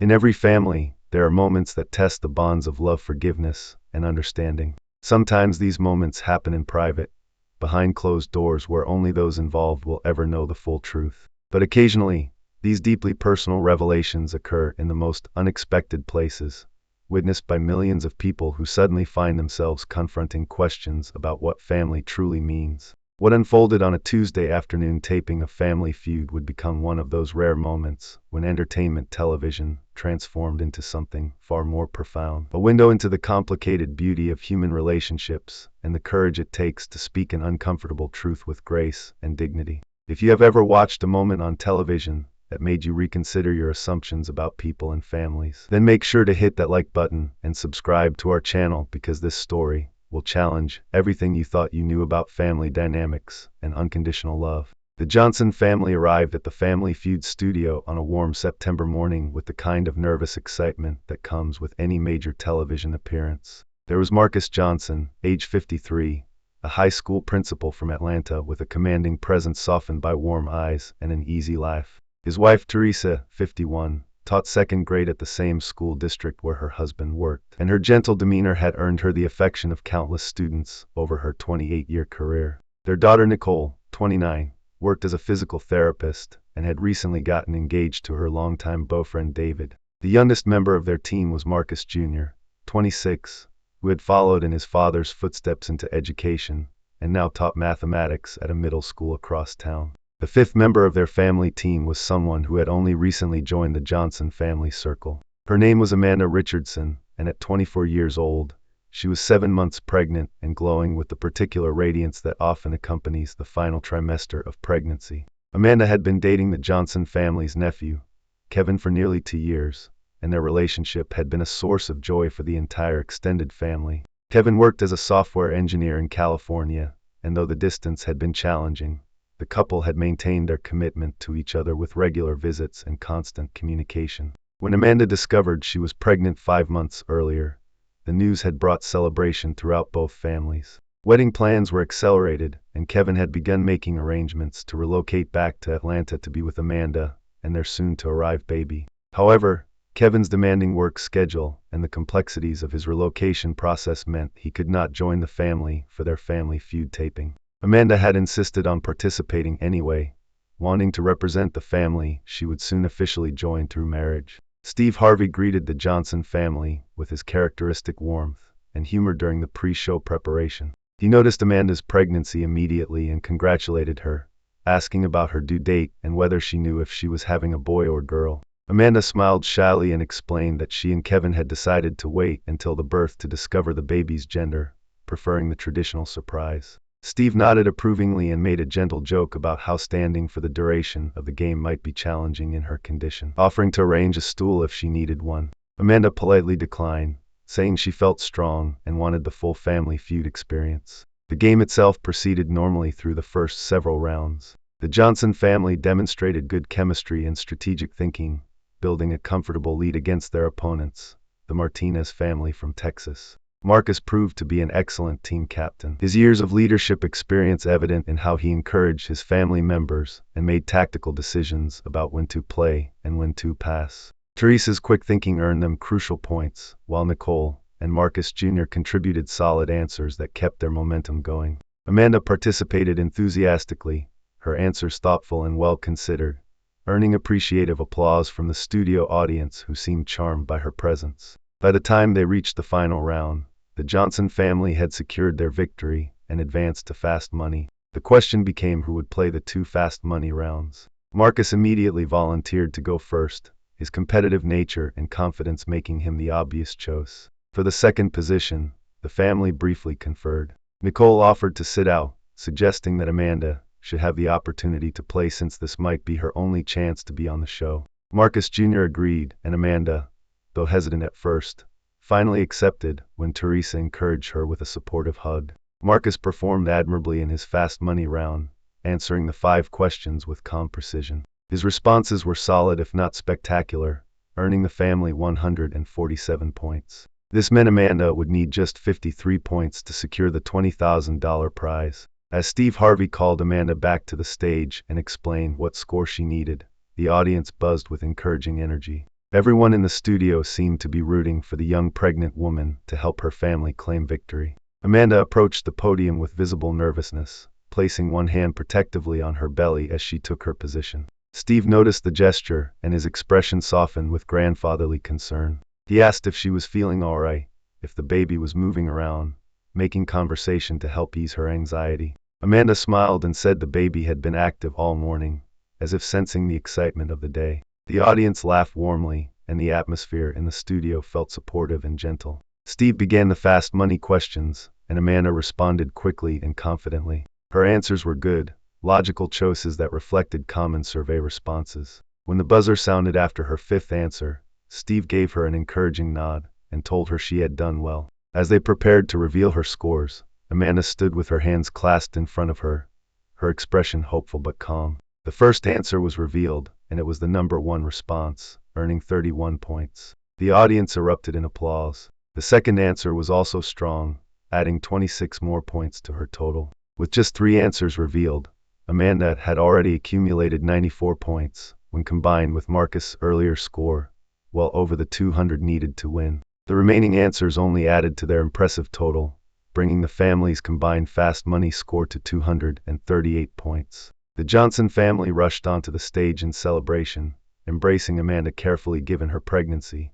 In every family, there are moments that test the bonds of love, forgiveness, and understanding. Sometimes these moments happen in private, behind closed doors where only those involved will ever know the full truth. But occasionally, these deeply personal revelations occur in the most unexpected places, witnessed by millions of people who suddenly find themselves confronting questions about what family truly means. What unfolded on a Tuesday afternoon taping of Family Feud would become one of those rare moments when entertainment television transformed into something far more profound. A window into the complicated beauty of human relationships and the courage it takes to speak an uncomfortable truth with grace and dignity. If you have ever watched a moment on television that made you reconsider your assumptions about people and families, then make sure to hit that like button and subscribe to our channel, because this story will challenge everything you thought you knew about family dynamics and unconditional love. The Johnson family arrived at the Family Feud studio on a warm September morning with the kind of nervous excitement that comes with any major television appearance. There was Marcus Johnson, age 53, a high school principal from Atlanta with a commanding presence softened by warm eyes and an easy laugh. His wife Teresa, 51, taught second grade at the same school district where her husband worked, and her gentle demeanor had earned her the affection of countless students over her 28-year career. Their daughter Nicole, 29, worked as a physical therapist and had recently gotten engaged to her longtime boyfriend David. The youngest member of their team was Marcus Jr., 26, who had followed in his father's footsteps into education and now taught mathematics at a middle school across town. The fifth member of their family team was someone who had only recently joined the Johnson family circle. Her name was Amanda Richardson, and at 24 years old, she was 7 months pregnant and glowing with the particular radiance that often accompanies the final trimester of pregnancy. Amanda had been dating the Johnson family's nephew, Kevin, for nearly 2 years, and their relationship had been a source of joy for the entire extended family. Kevin worked as a software engineer in California, and though the distance had been challenging, the couple had maintained their commitment to each other with regular visits and constant communication. When Amanda discovered she was pregnant 5 months earlier, the news had brought celebration throughout both families. Wedding plans were accelerated, and Kevin had begun making arrangements to relocate back to Atlanta to be with Amanda and their soon-to-arrive baby. However, Kevin's demanding work schedule and the complexities of his relocation process meant he could not join the family for their Family Feud taping. Amanda had insisted on participating anyway, wanting to represent the family she would soon officially join through marriage. Steve Harvey greeted the Johnson family with his characteristic warmth and humor during the pre-show preparation. He noticed Amanda's pregnancy immediately and congratulated her, asking about her due date and whether she knew if she was having a boy or girl. Amanda smiled shyly and explained that she and Kevin had decided to wait until the birth to discover the baby's gender, preferring the traditional surprise. Steve nodded approvingly and made a gentle joke about how standing for the duration of the game might be challenging in her condition, offering to arrange a stool if she needed one. Amanda politely declined, saying she felt strong and wanted the full Family Feud experience. The game itself proceeded normally through the first several rounds. The Johnson family demonstrated good chemistry and strategic thinking, building a comfortable lead against their opponents, the Martinez family from Texas. Marcus proved to be an excellent team captain, his years of leadership experience evident in how he encouraged his family members and made tactical decisions about when to play and when to pass. Teresa's quick thinking earned them crucial points, while Nicole and Marcus Jr. contributed solid answers that kept their momentum going. Amanda participated enthusiastically, her answers thoughtful and well considered, earning appreciative applause from the studio audience who seemed charmed by her presence. By the time they reached the final round, the Johnson family had secured their victory and advanced to fast money. The question became who would play the 2 fast money rounds. Marcus immediately volunteered to go first, his competitive nature and confidence making him the obvious choice. For the second position, the family briefly conferred. Nicole offered to sit out, suggesting that Amanda should have the opportunity to play since this might be her only chance to be on the show. Marcus Jr. agreed, and Amanda, though hesitant at first, finally accepted when Teresa encouraged her with a supportive hug. Marcus performed admirably in his fast money round, answering the 5 questions with calm precision. His responses were solid if not spectacular, earning the family 147 points. This meant Amanda would need just 53 points to secure the $20,000 prize. As Steve Harvey called Amanda back to the stage and explained what score she needed, the audience buzzed with encouraging energy. Everyone in the studio seemed to be rooting for the young pregnant woman to help her family claim victory. Amanda approached the podium with visible nervousness, placing one hand protectively on her belly as she took her position. Steve noticed the gesture, and his expression softened with grandfatherly concern. He asked if she was feeling all right, if the baby was moving around, making conversation to help ease her anxiety. Amanda smiled and said the baby had been active all morning, as if sensing the excitement of the day. The audience laughed warmly, and the atmosphere in the studio felt supportive and gentle. Steve began the fast money questions, and Amanda responded quickly and confidently. Her answers were good, logical choices that reflected common survey responses. When the buzzer sounded after her fifth answer, Steve gave her an encouraging nod and told her she had done well. As they prepared to reveal her scores, Amanda stood with her hands clasped in front of her, her expression hopeful but calm. The first answer was revealed, and it was the number one response, earning 31 points. The audience erupted in applause. The second answer was also strong, adding 26 more points to her total. With just 3 answers revealed, Amanda had already accumulated 94 points, when combined with Marcus' earlier score, well over the 200 needed to win. The remaining answers only added to their impressive total, bringing the family's combined fast money score to 238 points. The Johnson family rushed onto the stage in celebration, embracing Amanda carefully given her pregnancy,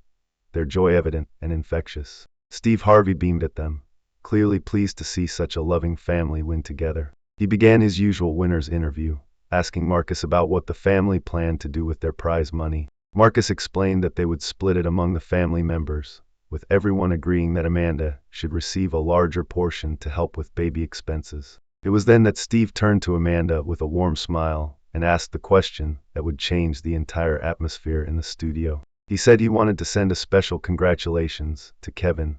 their joy evident and infectious. Steve Harvey beamed at them, clearly pleased to see such a loving family win together. He began his usual winner's interview, asking Marcus about what the family planned to do with their prize money. Marcus explained that they would split it among the family members, with everyone agreeing that Amanda should receive a larger portion to help with baby expenses. It was then that Steve turned to Amanda with a warm smile and asked the question that would change the entire atmosphere in the studio. He said he wanted to send a special congratulations to Kevin,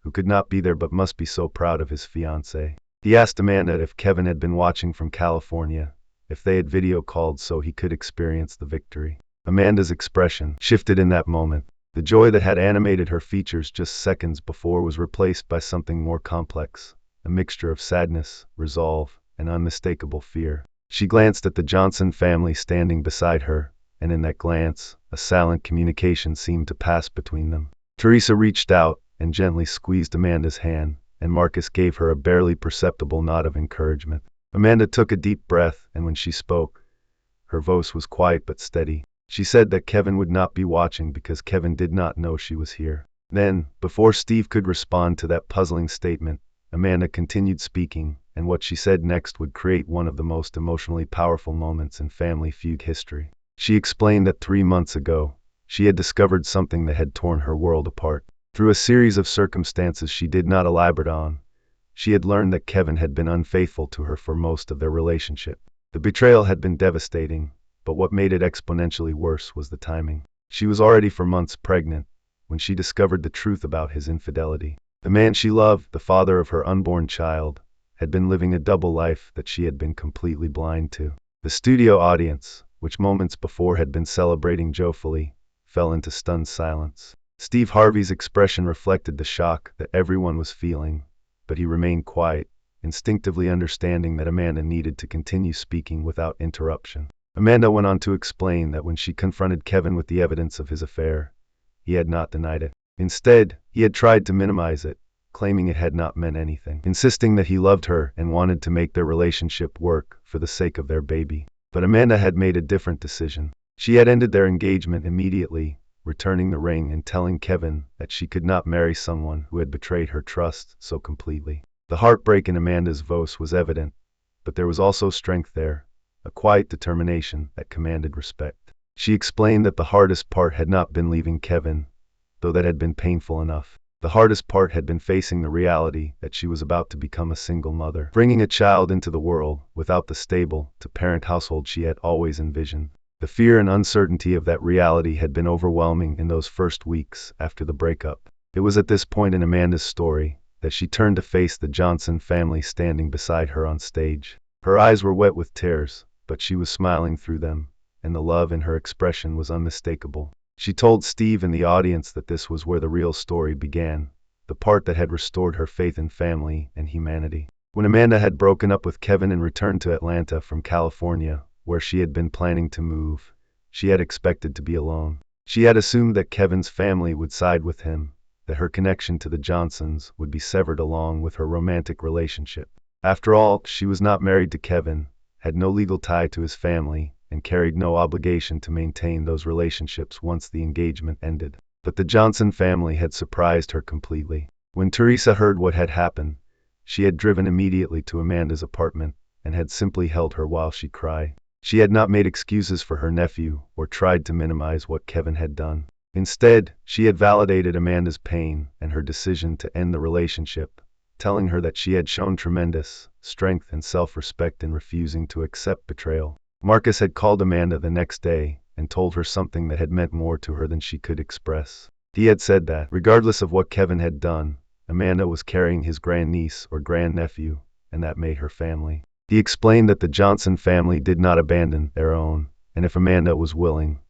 who could not be there but must be so proud of his fiancée. He asked Amanda if Kevin had been watching from California, if they had video called so he could experience the victory. Amanda's expression shifted in that moment. The joy that had animated her features just seconds before was replaced by something more complex, a mixture of sadness, resolve, and unmistakable fear. She glanced at the Johnson family standing beside her, and in that glance, a silent communication seemed to pass between them. Teresa reached out and gently squeezed Amanda's hand, and Marcus gave her a barely perceptible nod of encouragement. Amanda took a deep breath, and when she spoke, her voice was quiet but steady. She said that Kevin would not be watching because Kevin did not know she was here. Then, before Steve could respond to that puzzling statement, Amanda continued speaking, and what she said next would create one of the most emotionally powerful moments in Family Feud history. She explained that 3 months ago, she had discovered something that had torn her world apart. Through a series of circumstances she did not elaborate on, she had learned that Kevin had been unfaithful to her for most of their relationship. The betrayal had been devastating, but what made it exponentially worse was the timing. She was already for months pregnant when she discovered the truth about his infidelity. The man she loved, the father of her unborn child, had been living a double life that she had been completely blind to. The studio audience, which moments before had been celebrating joyfully, fell into stunned silence. Steve Harvey's expression reflected the shock that everyone was feeling, but he remained quiet, instinctively understanding that Amanda needed to continue speaking without interruption. Amanda went on to explain that when she confronted Kevin with the evidence of his affair, he had not denied it. Instead, he had tried to minimize it, claiming it had not meant anything, insisting that he loved her and wanted to make their relationship work for the sake of their baby. But Amanda had made a different decision. She had ended their engagement immediately, returning the ring and telling Kevin that she could not marry someone who had betrayed her trust so completely. The heartbreak in Amanda's voice was evident, but there was also strength there, a quiet determination that commanded respect. She explained that the hardest part had not been leaving Kevin, though that had been painful enough. The hardest part had been facing the reality that she was about to become a single mother, bringing a child into the world without the stable, to-parent household she had always envisioned. The fear and uncertainty of that reality had been overwhelming in those first weeks after the breakup. It was at this point in Amanda's story that she turned to face the Johnson family standing beside her on stage. Her eyes were wet with tears, but she was smiling through them, and the love in her expression was unmistakable. She told Steve and the audience that this was where the real story began, the part that had restored her faith in family and humanity. When Amanda had broken up with Kevin and returned to Atlanta from California, where she had been planning to move, she had expected to be alone. She had assumed that Kevin's family would side with him, that her connection to the Johnsons would be severed along with her romantic relationship. After all, she was not married to Kevin, had no legal tie to his family, and carried no obligation to maintain those relationships once the engagement ended. But the Johnson family had surprised her completely. When Teresa heard what had happened, she had driven immediately to Amanda's apartment and had simply held her while she cried. She had not made excuses for her nephew or tried to minimize what Kevin had done. Instead, she had validated Amanda's pain and her decision to end the relationship, telling her that she had shown tremendous strength and self-respect in refusing to accept betrayal. Marcus had called Amanda the next day and told her something that had meant more to her than she could express. He had said that, regardless of what Kevin had done, Amanda was carrying his grandniece or grandnephew, and that made her family. He explained that the Johnson family did not abandon their own, and if Amanda was willing,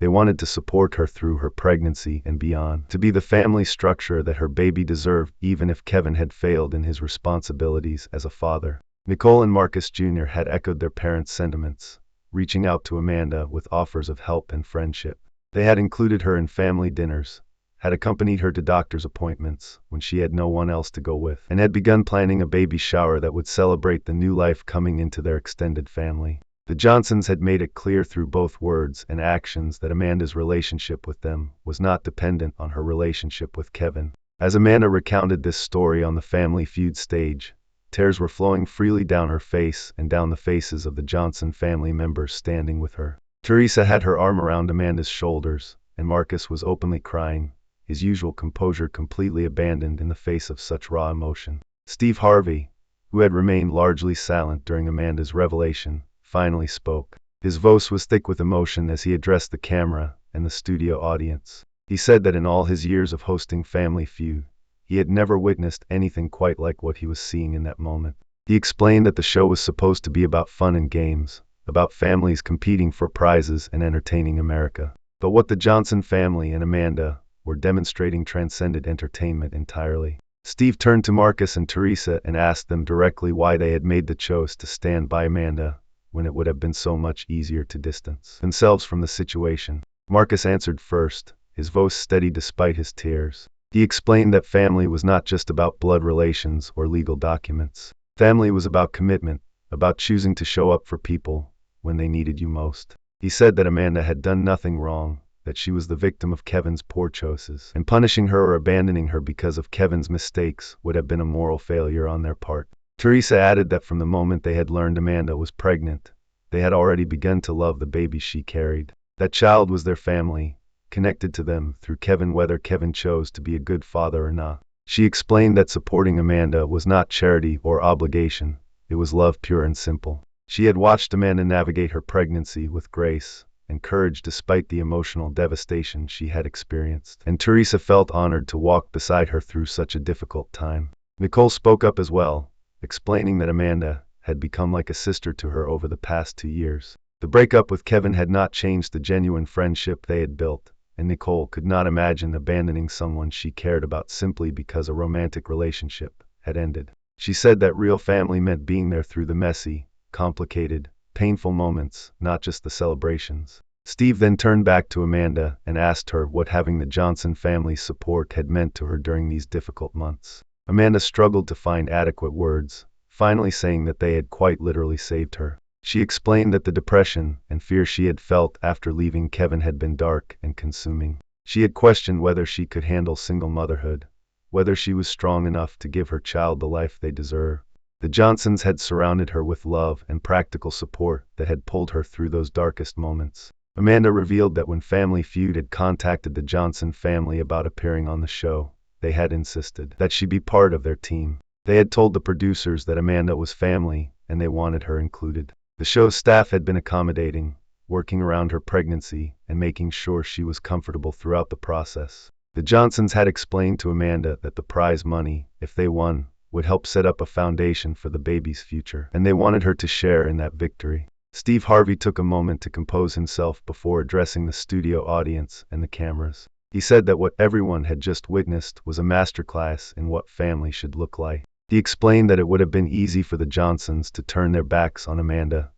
they wanted to support her through her pregnancy and beyond, to be the family structure that her baby deserved even if Kevin had failed in his responsibilities as a father. Nicole and Marcus Jr. had echoed their parents' sentiments, reaching out to Amanda with offers of help and friendship. They had included her in family dinners, had accompanied her to doctor's appointments when she had no one else to go with, and had begun planning a baby shower that would celebrate the new life coming into their extended family. The Johnsons had made it clear through both words and actions that Amanda's relationship with them was not dependent on her relationship with Kevin. As Amanda recounted this story on the Family Feud stage, tears were flowing freely down her face and down the faces of the Johnson family members standing with her. Teresa had her arm around Amanda's shoulders, and Marcus was openly crying, his usual composure completely abandoned in the face of such raw emotion. Steve Harvey, who had remained largely silent during Amanda's revelation, finally spoke. His voice was thick with emotion as he addressed the camera and the studio audience. He said that in all his years of hosting Family Feud, he had never witnessed anything quite like what he was seeing in that moment. He explained that the show was supposed to be about fun and games, about families competing for prizes and entertaining America. But what the Johnson family and Amanda were demonstrating transcended entertainment entirely. Steve turned to Marcus and Teresa and asked them directly why they had made the choice to stand by Amanda when it would have been so much easier to distance themselves from the situation. Marcus answered first, his voice steady despite his tears. He explained that family was not just about blood relations or legal documents. Family was about commitment, about choosing to show up for people when they needed you most. He said that Amanda had done nothing wrong, that she was the victim of Kevin's poor choices, and punishing her or abandoning her because of Kevin's mistakes would have been a moral failure on their part. Teresa added that from the moment they had learned Amanda was pregnant, they had already begun to love the baby she carried. That child was their family, connected to them through Kevin whether Kevin chose to be a good father or not. She explained that supporting Amanda was not charity or obligation, it was love pure and simple. She had watched Amanda navigate her pregnancy with grace and courage despite the emotional devastation she had experienced, and Teresa felt honored to walk beside her through such a difficult time. Nicole spoke up as well, explaining that Amanda had become like a sister to her over the past 2 years. The breakup with Kevin had not changed the genuine friendship they had built, and Nicole could not imagine abandoning someone she cared about simply because a romantic relationship had ended. She said that real family meant being there through the messy, complicated, painful moments, not just the celebrations. Steve then turned back to Amanda and asked her what having the Johnson family's support had meant to her during these difficult months. Amanda struggled to find adequate words, finally saying that they had quite literally saved her. She explained that the depression and fear she had felt after leaving Kevin had been dark and consuming. She had questioned whether she could handle single motherhood, whether she was strong enough to give her child the life they deserve. The Johnsons had surrounded her with love and practical support that had pulled her through those darkest moments. Amanda revealed that when Family Feud had contacted the Johnson family about appearing on the show, they had insisted that she be part of their team. They had told the producers that Amanda was family and they wanted her included. The show's staff had been accommodating, working around her pregnancy and making sure she was comfortable throughout the process. The Johnsons had explained to Amanda that the prize money, if they won, would help set up a foundation for the baby's future, and they wanted her to share in that victory. Steve Harvey took a moment to compose himself before addressing the studio audience and the cameras. He said that what everyone had just witnessed was a masterclass in what family should look like. He explained that it would have been easy for the Johnsons to turn their backs on Amanda,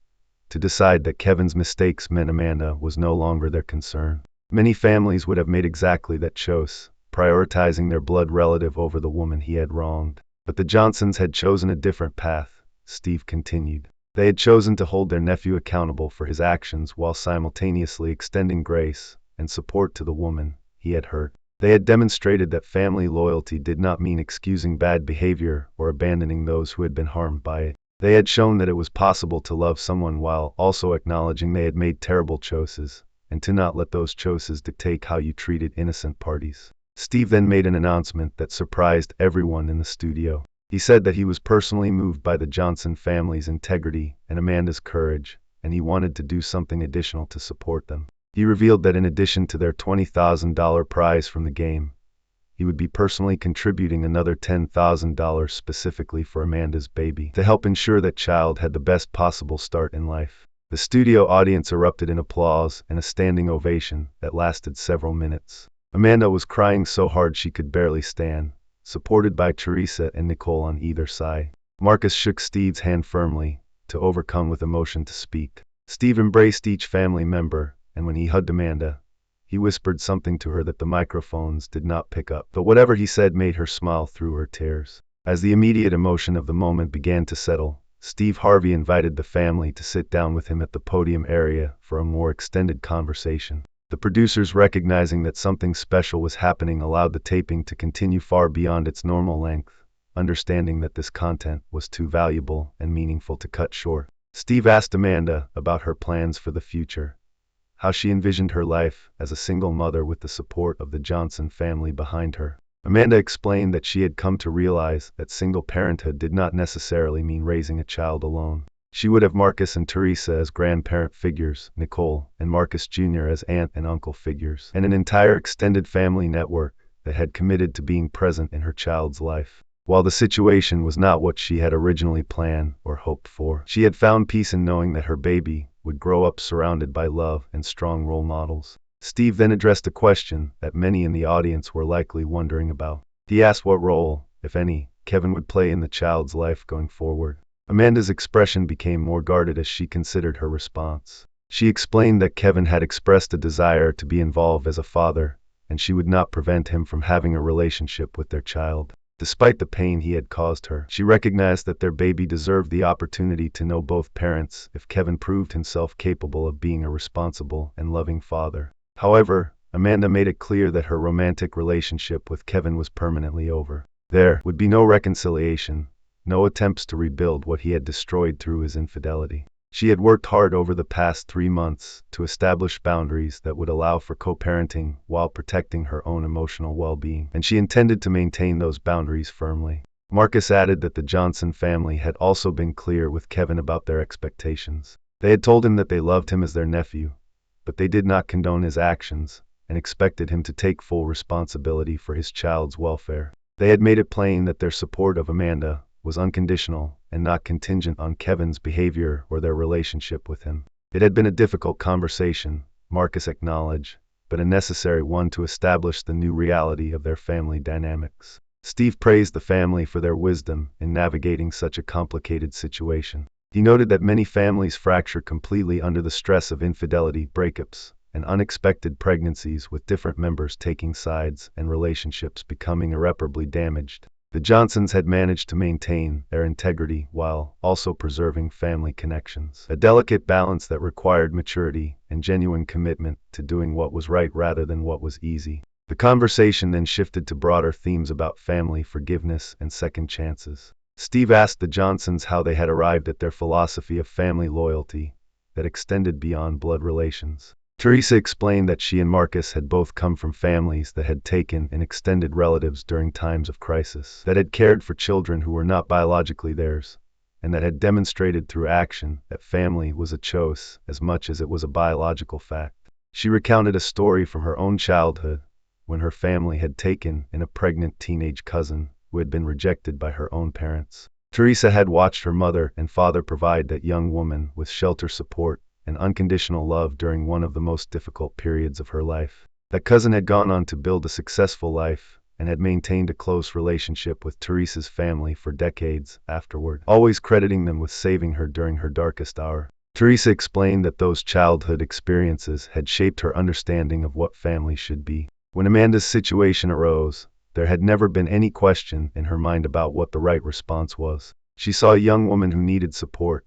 to decide that Kevin's mistakes meant Amanda was no longer their concern. Many families would have made exactly that choice, prioritizing their blood relative over the woman he had wronged. But the Johnsons had chosen a different path, Steve continued. They had chosen to hold their nephew accountable for his actions while simultaneously extending grace and support to the woman he had hurt. They had demonstrated that family loyalty did not mean excusing bad behavior or abandoning those who had been harmed by it. They had shown that it was possible to love someone while also acknowledging they had made terrible choices, and to not let those choices dictate how you treated innocent parties. Steve then made an announcement that surprised everyone in the studio. He said that he was personally moved by the Johnson family's integrity and Amanda's courage, and he wanted to do something additional to support them. He revealed that in addition to their $20,000 prize from the game, he would be personally contributing another $10,000 specifically for Amanda's baby, to help ensure that child had the best possible start in life. The studio audience erupted in applause and a standing ovation that lasted several minutes. Amanda was crying so hard she could barely stand, supported by Teresa and Nicole on either side. Marcus shook Steve's hand firmly, to overcome with emotion to speak. Steve embraced each family member, and when he hugged Amanda, he whispered something to her that the microphones did not pick up. But whatever he said made her smile through her tears. As the immediate emotion of the moment began to settle, Steve Harvey invited the family to sit down with him at the podium area for a more extended conversation. The producers, recognizing that something special was happening, allowed the taping to continue far beyond its normal length, understanding that this content was too valuable and meaningful to cut short. Steve asked Amanda about her plans for the future, how she envisioned her life as a single mother with the support of the Johnson family behind her. Amanda explained that she had come to realize that single parenthood did not necessarily mean raising a child alone. She would have Marcus and Teresa as grandparent figures, Nicole and Marcus Jr. as aunt and uncle figures, and an entire extended family network that had committed to being present in her child's life. While the situation was not what she had originally planned or hoped for, she had found peace in knowing that her baby would grow up surrounded by love and strong role models. Steve then addressed a question that many in the audience were likely wondering about. He asked what role, if any, Kevin would play in the child's life going forward. Amanda's expression became more guarded as she considered her response. She explained that Kevin had expressed a desire to be involved as a father, and she would not prevent him from having a relationship with their child. Despite the pain he had caused her, she recognized that their baby deserved the opportunity to know both parents if Kevin proved himself capable of being a responsible and loving father. However, Amanda made it clear that her romantic relationship with Kevin was permanently over. There would be no reconciliation, no attempts to rebuild what he had destroyed through his infidelity. She had worked hard over the past 3 months to establish boundaries that would allow for co-parenting while protecting her own emotional well-being, and she intended to maintain those boundaries firmly. Marcus added that the Johnson family had also been clear with Kevin about their expectations. They had told him that they loved him as their nephew, but they did not condone his actions and expected him to take full responsibility for his child's welfare. They had made it plain that their support of Amanda was unconditional and not contingent on Kevin's behavior or their relationship with him. It had been a difficult conversation, Marcus acknowledged, but a necessary one to establish the new reality of their family dynamics. Steve praised the family for their wisdom in navigating such a complicated situation. He noted that many families fracture completely under the stress of infidelity, breakups, and unexpected pregnancies, with different members taking sides and relationships becoming irreparably damaged. The Johnsons had managed to maintain their integrity while also preserving family connections, a delicate balance that required maturity and genuine commitment to doing what was right rather than what was easy. The conversation then shifted to broader themes about family forgiveness and second chances. Steve asked the Johnsons how they had arrived at their philosophy of family loyalty that extended beyond blood relations. Teresa explained that she and Marcus had both come from families that had taken in extended relatives during times of crisis, that had cared for children who were not biologically theirs, and that had demonstrated through action that family was a choice as much as it was a biological fact. She recounted a story from her own childhood, when her family had taken in a pregnant teenage cousin who had been rejected by her own parents. Teresa had watched her mother and father provide that young woman with shelter, support, and unconditional love during one of the most difficult periods of her life. That cousin had gone on to build a successful life and had maintained a close relationship with Teresa's family for decades afterward, always crediting them with saving her during her darkest hour. Teresa explained that those childhood experiences had shaped her understanding of what family should be. When Amanda's situation arose, there had never been any question in her mind about what the right response was. She saw a young woman who needed support,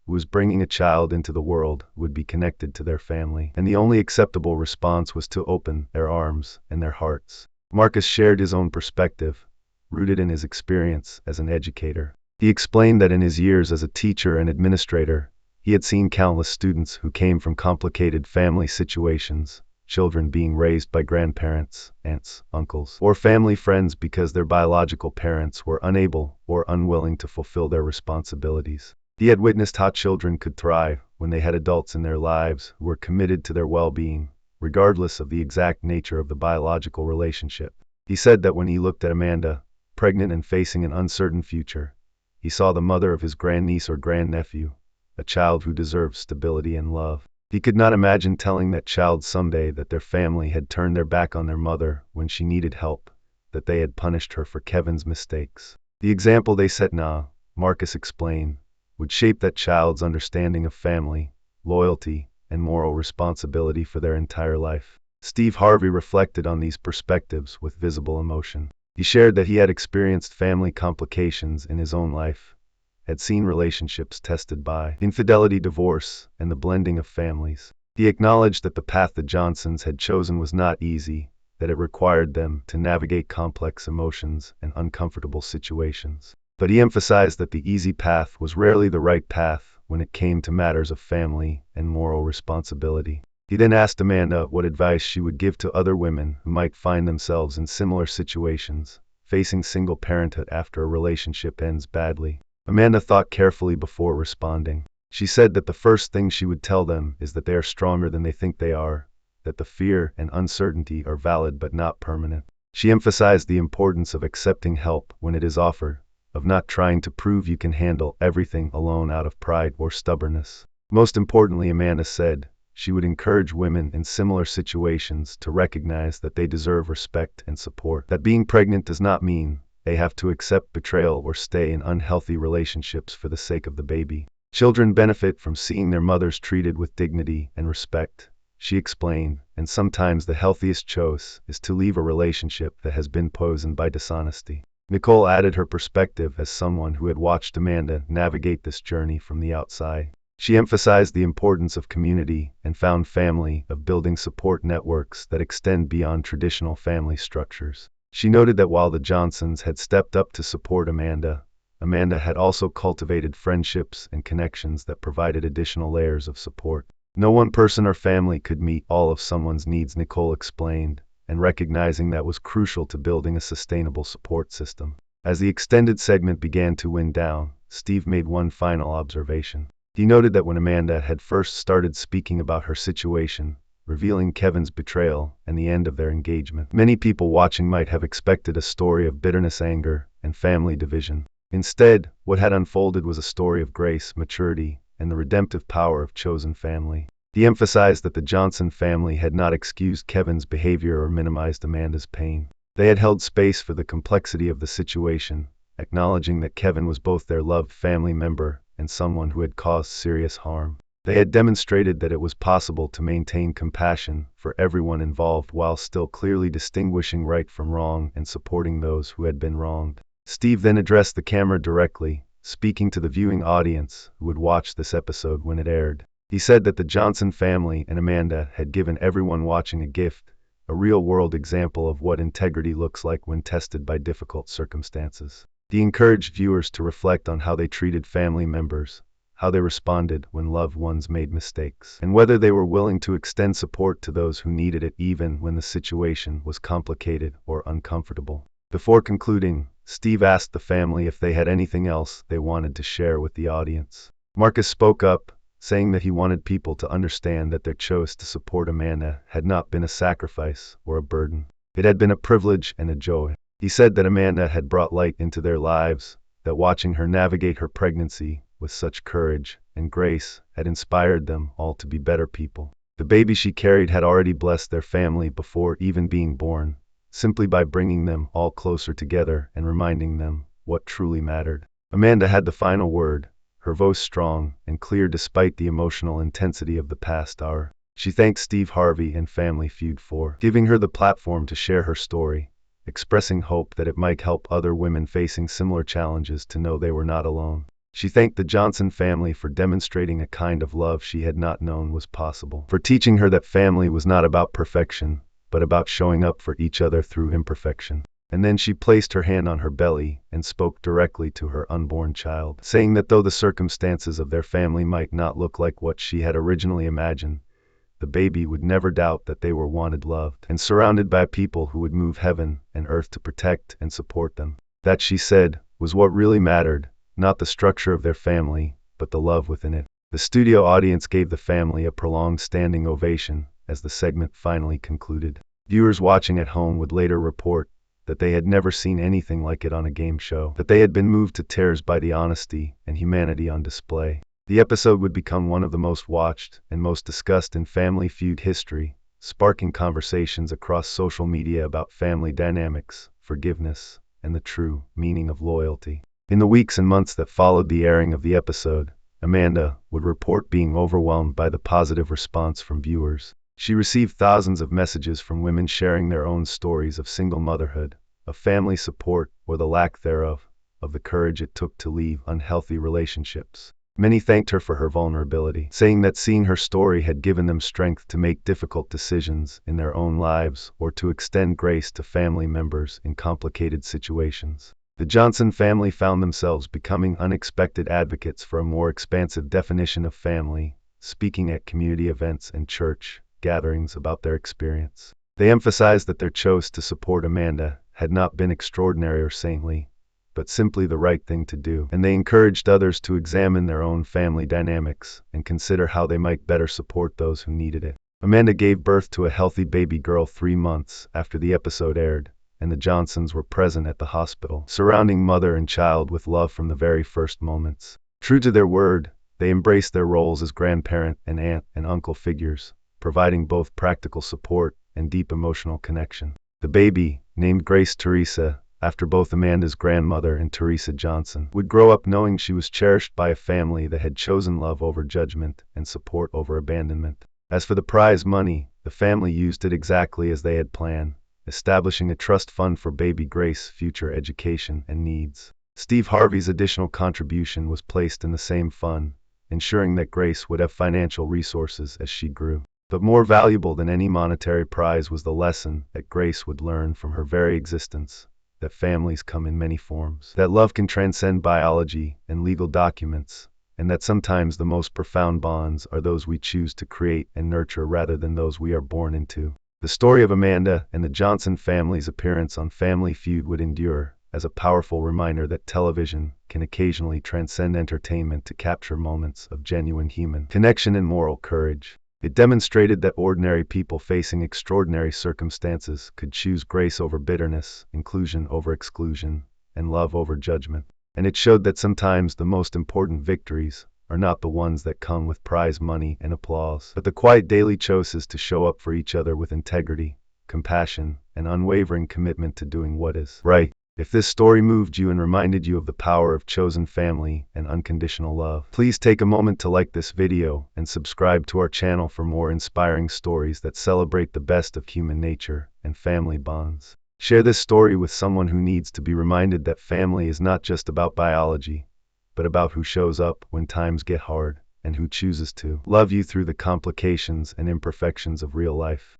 who was bringing a child into the world who would be connected to their family, and the only acceptable response was to open their arms and their hearts. Marcus shared his own perspective, rooted in his experience as an educator. He explained that in his years as a teacher and administrator, he had seen countless students who came from complicated family situations, children being raised by grandparents, aunts, uncles, or family friends because their biological parents were unable or unwilling to fulfill their responsibilities. He had witnessed how children could thrive when they had adults in their lives who were committed to their well-being, regardless of the exact nature of the biological relationship. He said that when he looked at Amanda, pregnant and facing an uncertain future, he saw the mother of his grandniece or grandnephew, a child who deserved stability and love. He could not imagine telling that child someday that their family had turned their back on their mother when she needed help, that they had punished her for Kevin's mistakes. The example they set now, Marcus explained, would shape that child's understanding of family, loyalty, and moral responsibility for their entire life. Steve Harvey reflected on these perspectives with visible emotion. He shared that he had experienced family complications in his own life, had seen relationships tested by infidelity, divorce, and the blending of families. He acknowledged that the path the Johnsons had chosen was not easy, that it required them to navigate complex emotions and uncomfortable situations. But he emphasized that the easy path was rarely the right path when it came to matters of family and moral responsibility. He then asked Amanda what advice she would give to other women who might find themselves in similar situations, facing single parenthood after a relationship ends badly. Amanda thought carefully before responding. She said that the first thing she would tell them is that they are stronger than they think they are, that the fear and uncertainty are valid but not permanent. She emphasized the importance of accepting help when it is offered, of not trying to prove you can handle everything alone out of pride or stubbornness. Most importantly, Amanda said, she would encourage women in similar situations to recognize that they deserve respect and support, that being pregnant does not mean they have to accept betrayal or stay in unhealthy relationships for the sake of the baby. Children benefit from seeing their mothers treated with dignity and respect, she explained, and sometimes the healthiest choice is to leave a relationship that has been poisoned by dishonesty. Nicole added her perspective as someone who had watched Amanda navigate this journey from the outside. She emphasized the importance of community and found family, of building support networks that extend beyond traditional family structures. She noted that while the Johnsons had stepped up to support Amanda, Amanda had also cultivated friendships and connections that provided additional layers of support. No one person or family could meet all of someone's needs, Nicole explained, and recognizing that was crucial to building a sustainable support system. As the extended segment began to wind down, Steve made one final observation. He noted that when Amanda had first started speaking about her situation, revealing Kevin's betrayal and the end of their engagement, many people watching might have expected a story of bitterness, anger, and family division. Instead, what had unfolded was a story of grace, maturity, and the redemptive power of chosen family. He emphasized that the Johnson family had not excused Kevin's behavior or minimized Amanda's pain. They had held space for the complexity of the situation, acknowledging that Kevin was both their loved family member and someone who had caused serious harm. They had demonstrated that it was possible to maintain compassion for everyone involved while still clearly distinguishing right from wrong and supporting those who had been wronged. Steve then addressed the camera directly, speaking to the viewing audience who would watch this episode when it aired. He said that the Johnson family and Amanda had given everyone watching a gift, a real-world example of what integrity looks like when tested by difficult circumstances. He encouraged viewers to reflect on how they treated family members, how they responded when loved ones made mistakes, and whether they were willing to extend support to those who needed it even when the situation was complicated or uncomfortable. Before concluding, Steve asked the family if they had anything else they wanted to share with the audience. Marcus spoke up, saying that he wanted people to understand that their choice to support Amanda had not been a sacrifice or a burden. It had been a privilege and a joy. He said that Amanda had brought light into their lives, that watching her navigate her pregnancy with such courage and grace had inspired them all to be better people. The baby she carried had already blessed their family before even being born, simply by bringing them all closer together and reminding them what truly mattered. Amanda had the final word, her voice strong and clear despite the emotional intensity of the past hour. She thanked Steve Harvey and Family Feud for giving her the platform to share her story, expressing hope that it might help other women facing similar challenges to know they were not alone. She thanked the Johnson family for demonstrating a kind of love she had not known was possible, for teaching her that family was not about perfection, but about showing up for each other through imperfection. And then she placed her hand on her belly and spoke directly to her unborn child, saying that though the circumstances of their family might not look like what she had originally imagined, the baby would never doubt that they were wanted, loved, and surrounded by people who would move heaven and earth to protect and support them. That, she said, was what really mattered, not the structure of their family, but the love within it. The studio audience gave the family a prolonged standing ovation as the segment finally concluded. Viewers watching at home would later report that they had never seen anything like it on a game show, that they had been moved to tears by the honesty and humanity on display. The episode would become one of the most watched and most discussed in Family Feud history, sparking conversations across social media about family dynamics, forgiveness, and the true meaning of loyalty. In the weeks and months that followed the airing of the episode, Amanda would report being overwhelmed by the positive response from viewers. She received thousands of messages from women sharing their own stories of single motherhood, of family support or the lack thereof, of the courage it took to leave unhealthy relationships. Many thanked her for her vulnerability, saying that seeing her story had given them strength to make difficult decisions in their own lives or to extend grace to family members in complicated situations. The Johnson family found themselves becoming unexpected advocates for a more expansive definition of family, speaking at community events and church gatherings about their experience. They emphasized that their choice to support Amanda had not been extraordinary or saintly, but simply the right thing to do, and they encouraged others to examine their own family dynamics and consider how they might better support those who needed it. Amanda gave birth to a healthy baby girl 3 months after the episode aired, and the Johnsons were present at the hospital, surrounding mother and child with love from the very first moments. True to their word, they embraced their roles as grandparent and aunt and uncle figures, providing both practical support and deep emotional connection. The baby, named Grace Teresa, after both Amanda's grandmother and Teresa Johnson, would grow up knowing she was cherished by a family that had chosen love over judgment and support over abandonment. As for the prize money, the family used it exactly as they had planned, establishing a trust fund for baby Grace's future education and needs. Steve Harvey's additional contribution was placed in the same fund, ensuring that Grace would have financial resources as she grew. But more valuable than any monetary prize was the lesson that Grace would learn from her very existence, that families come in many forms, that love can transcend biology and legal documents, and that sometimes the most profound bonds are those we choose to create and nurture rather than those we are born into. The story of Amanda and the Johnson family's appearance on Family Feud would endure as a powerful reminder that television can occasionally transcend entertainment to capture moments of genuine human connection and moral courage. It demonstrated that ordinary people facing extraordinary circumstances could choose grace over bitterness, inclusion over exclusion, and love over judgment. And it showed that sometimes the most important victories are not the ones that come with prize money and applause, but the quiet daily choices to show up for each other with integrity, compassion, and unwavering commitment to doing what is right. If this story moved you and reminded you of the power of chosen family and unconditional love, please take a moment to like this video and subscribe to our channel for more inspiring stories that celebrate the best of human nature and family bonds. Share this story with someone who needs to be reminded that family is not just about biology, but about who shows up when times get hard and who chooses to love you through the complications and imperfections of real life.